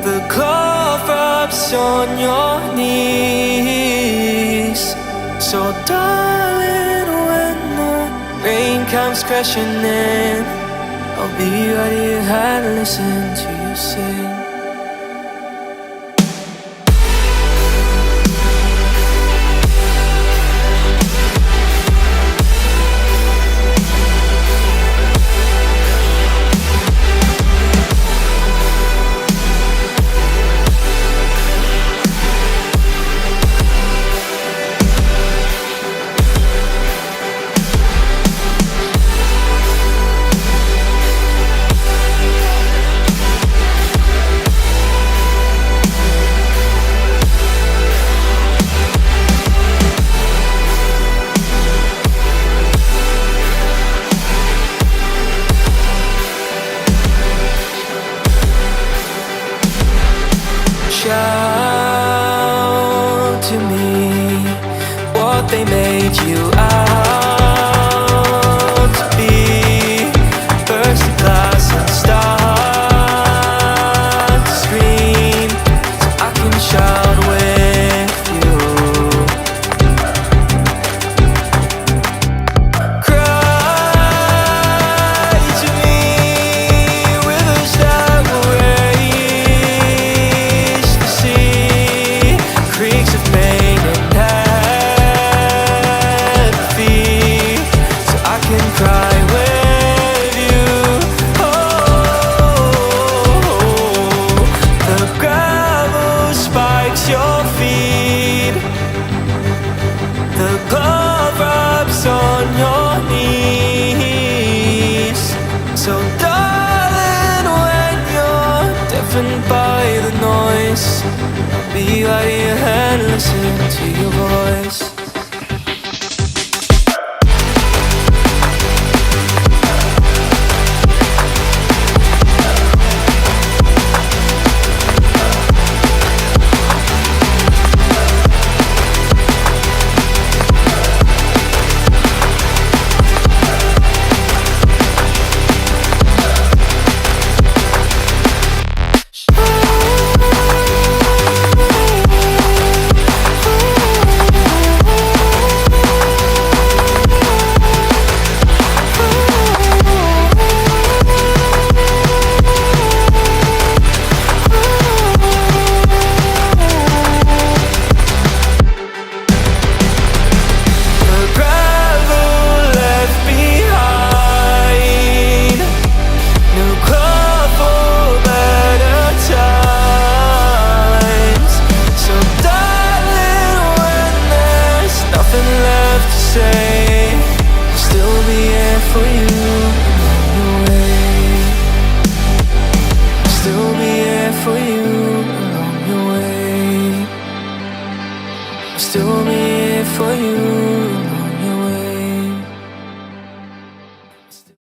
The cover-ups on your knees. So darling, when the rain comes crashing in, I'll be right here and listen to you sing. Shout to me what they made you out to be. Burst the glass and start to scream, so I can shout with you. Cry to me rivers that will raise the sea, creeks of pain and apathy, so I can cry with you. Oh, the gravel spikes your feet, the cover-ups on your knees. So darling, when you're deafened by the noise, I'll be right here and listen to your voice. For you